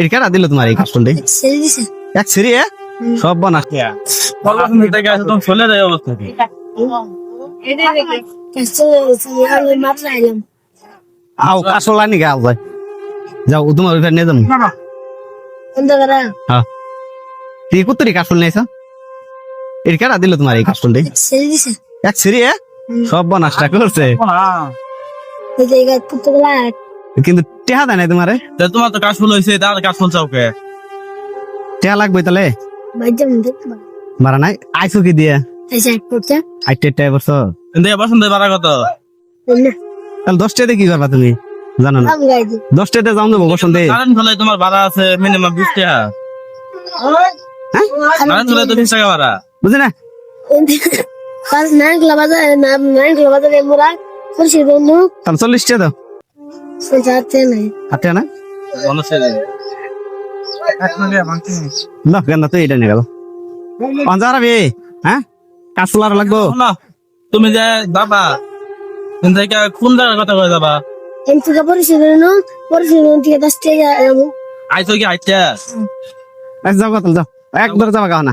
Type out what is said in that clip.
এর কারা দিল তোমার এই কাস্টমে এক সিরি সব বানা চলে যায় অবস্থা কি? আও কাসলা নি গাও যাই যাও তোমার ওইটা নিয়ে যাবো হ্যাঁ তুই কতরি কাসল নিয়েছ এর কারা দিল তোমার এই কাস্টমে এক সিরি সব বানাসটা করছে কিন্তু টেহা দেয় নাই তোমারে তা তোমার তো কাজ ফুল হয়েছে তার কাজ ফুল চাওকে টেহা লাগবে তাহলে মারা নাই আইসো কি দিয়ে আইটে বছর কিন্তু পছন্দ বাড়া কত? তাহলে 10টাতে কি করবা তুমি জানো না 10টাতে যাও দেবো বসন্তে কারেন্ট হলে তোমার ভাড়া আছে মিনিমাম 20 টাকা। কারেন্ট হলে তো 20 টাকা ভাড়া। বুঝলি না তাহলে 40 টাকা দাও হাতে না মানুষের না কেন তো এটা নিয়ে গেল 5000 হবে হ্যাঁ কাসলার লাগবো না তুমি যে বাবা কিন্তু কোন জায়গার কথা কয়ে যাবা? আইতো কি আইতা যাও কথা যাও একবার যাবা গাও না